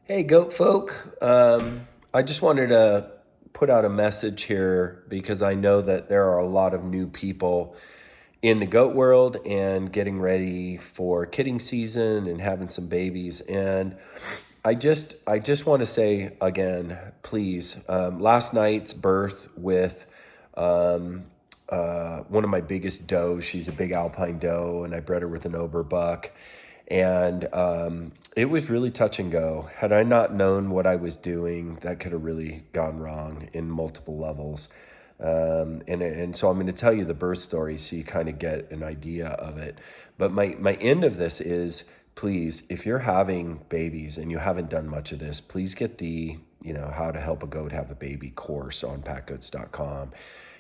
Hey, goat folk. I just wanted to put out a message here because I know that there are a lot of new people in the goat world and getting ready for kidding season and having some babies. And I just want to say again, please, last night's birth with one of my biggest does. She's a big alpine doe, and I bred her with an Ober buck. And it was really touch and go. Had I not known what I was doing, that could have really gone wrong in multiple levels. And so I'm going to tell you the birth story so you kind of get an idea of it. But my end of this is, please, if you're having babies and you haven't done much of this, please get the how to help a goat have a baby course on PackGoats.com.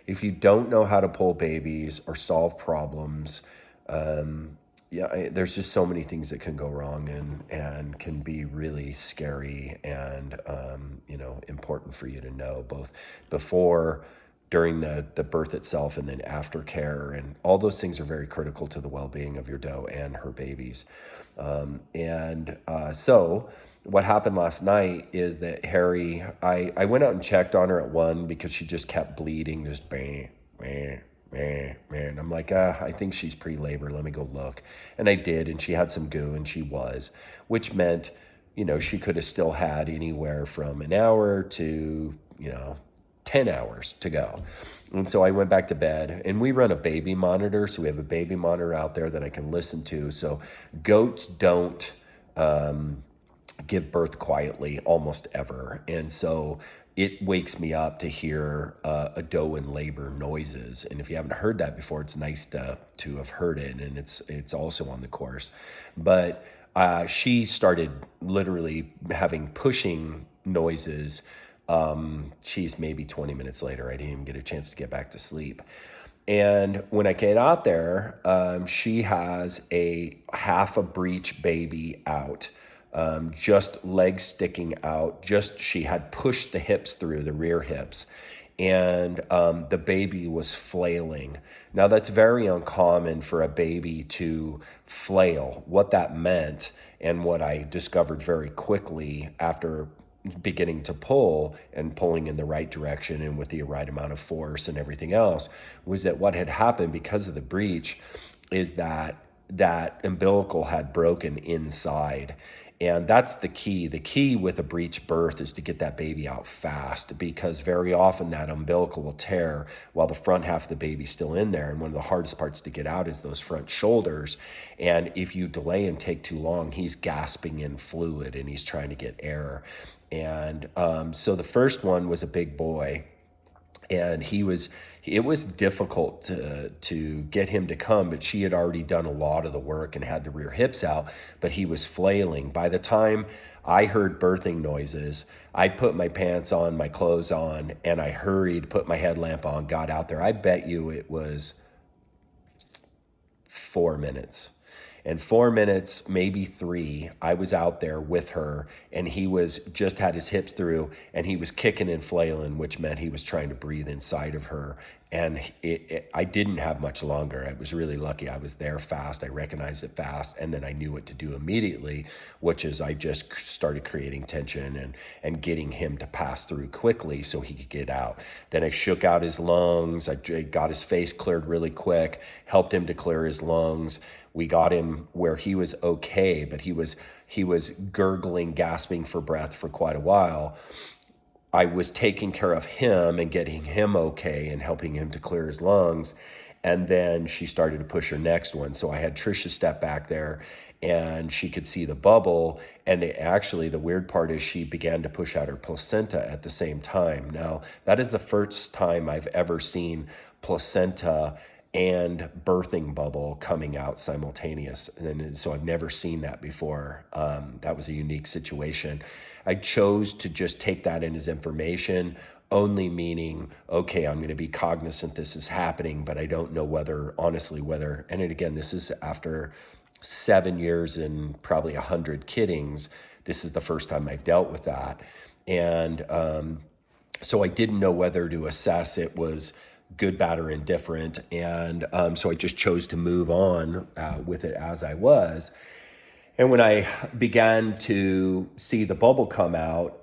If you don't know how to pull babies or solve problems, there's just so many things that can go wrong and can be really scary and important for you to know, both before, during the birth itself, and then aftercare, and all those things are very critical to the well-being of your doe and her babies. So what happened last night is that Harry, I went out and checked on her at 1 because she just kept bleeding, just bang, bang, man. I'm like, I think she's pre-labor. Let me go look. And I did, and she had some goo, and she was, which meant, she could have still had anywhere from an hour to, 10 hours to go. And so I went back to bed, and we run a baby monitor. So we have a baby monitor out there that I can listen to. So goats don't give birth quietly almost ever. And so it wakes me up to hear a doe in labor noises. And if you haven't heard that before, it's nice to have heard it. And it's also on the course. But she started literally having pushing noises. She's maybe 20 minutes later. I didn't even get a chance to get back to sleep. And when I get out there, she has a half a breech baby out, just legs sticking out. Just she had pushed the hips through, the rear hips, and the baby was flailing. Now, that's very uncommon for a baby to flail. What that meant, and what I discovered very quickly after beginning to pull and pulling in the right direction and with the right amount of force and everything else, was that what had happened because of the breech is that umbilical had broken inside. And that's the key. The key with a breech birth is to get that baby out fast, because very often that umbilical will tear while the front half of the baby's still in there. And one of the hardest parts to get out is those front shoulders. And if you delay and take too long, he's gasping in fluid and he's trying to get air. And so the first one was a big boy, and it was difficult to get him to come, but she had already done a lot of the work and had the rear hips out, but he was flailing. By the time I heard birthing noises, I put my pants on, my clothes on, and I hurried, put my headlamp on, got out there. I bet you it was 4 minutes. And 4 minutes, maybe 3, I was out there with her, and he was just had his hips through, and he was kicking and flailing, which meant he was trying to breathe inside of her. And I didn't have much longer. I was really lucky. I was there fast. I recognized it fast, and then I knew what to do immediately, which is I just started creating tension and getting him to pass through quickly so he could get out. Then I shook out his lungs. I got his face cleared really quick, helped him to clear his lungs. We got him where he was okay, but he was gurgling, gasping for breath for quite a while. I was taking care of him and getting him okay and helping him to clear his lungs. And then she started to push her next one. So I had Trisha step back there, and she could see the bubble. And actually, the weird part is she began to push out her placenta at the same time. Now, that is the first time I've ever seen placenta and birthing bubble coming out simultaneous. And so I've never seen that before. That was a unique situation. I chose to just take that in as information, only meaning, okay, I'm going to be cognizant this is happening, but I don't know honestly, whether, and again, this is after 7 years and probably 100 kiddings. This is the first time I've dealt with that. And so I didn't know whether to assess it was good, bad, or indifferent. And so I just chose to move on with it as I was. And when I began to see the bubble come out,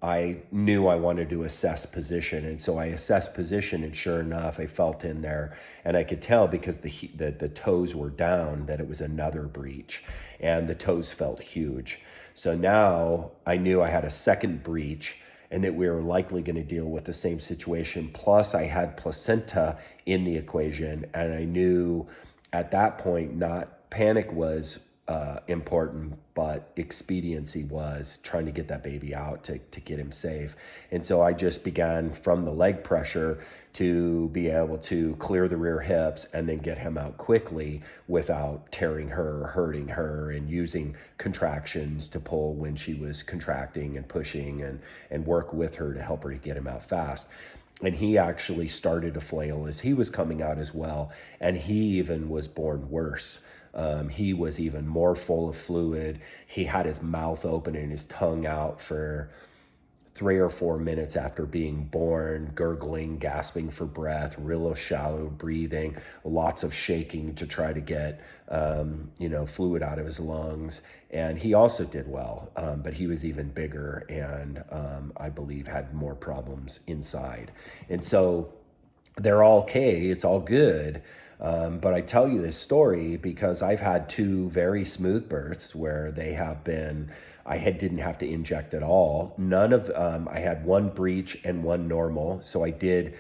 I knew I wanted to assess position, and so I assessed position, and sure enough, I felt in there, and I could tell because the toes were down that it was another breech, and the toes felt huge. So now I knew I had a second breech, and that we were likely going to deal with the same situation. Plus, I had placenta in the equation, and I knew at that point not panic was important, but expediency was trying to get that baby out to get him safe. And so I just began from the leg pressure to be able to clear the rear hips and then get him out quickly without tearing her, hurting her, and using contractions to pull when she was contracting and pushing, and work with her to help her to get him out fast. And he actually started to flail as he was coming out as well. And he even was born worse. He was even more full of fluid. He had his mouth open and his tongue out for 3 or 4 minutes after being born, gurgling, gasping for breath, real shallow breathing, lots of shaking to try to get, fluid out of his lungs. And he also did well, but he was even bigger and I believe had more problems inside. And so they're all okay, it's all good. But I tell you this story because I've had 2 very smooth births where they have been, didn't have to inject at all. None of, I had 1 breech and 1 normal. So I did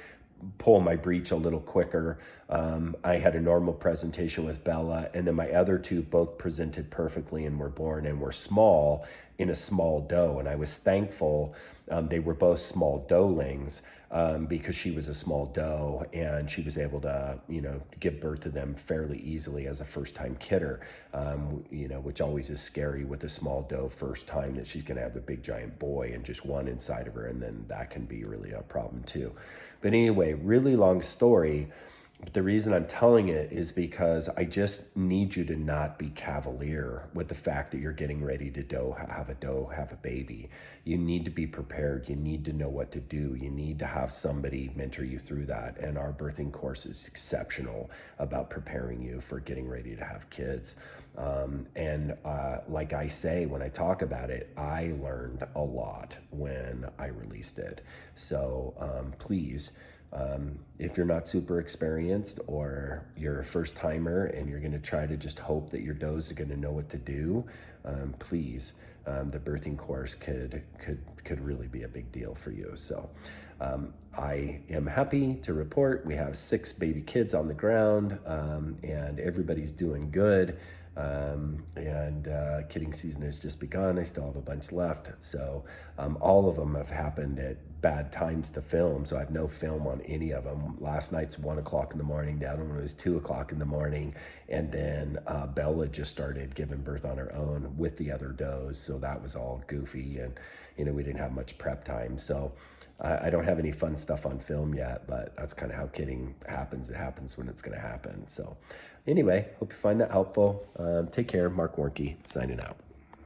pull my breech a little quicker. I had a normal presentation with Bella, and then my other 2 both presented perfectly and were born and were small in a small doe. And I was thankful they were both small doelings because she was a small doe and she was able to, give birth to them fairly easily as a first-time kidder, which always is scary with a small doe first time that she's going to have a big giant boy and just one inside of her, and then that can be really a problem too. But anyway, really long story. But the reason I'm telling it is because I just need you to not be cavalier with the fact that you're getting ready to have a baby. You need to be prepared. You need to know what to do. You need to have somebody mentor you through that. And our birthing course is exceptional about preparing you for getting ready to have kids. Like I say, when I talk about it, I learned a lot when I released it. So please, if you're not super experienced or you're a first timer and you're going to try to just hope that your does are going to know what to do, please, the birthing course could really be a big deal for you. So I am happy to report we have 6 baby kids on the ground, and everybody's doing good. Kidding season has just begun. I still have a bunch left. So all of them have happened at bad times to film. So I have no film on any of them. Last night's 1 o'clock in the morning. The other one was 2 o'clock in the morning. And then Bella just started giving birth on her own with the other does. So that was all goofy. And, we didn't have much prep time. So I don't have any fun stuff on film yet, but that's kind of how kidding happens. It happens when it's going to happen. So anyway, hope you find that helpful. Take care. Marc Warnke signing out.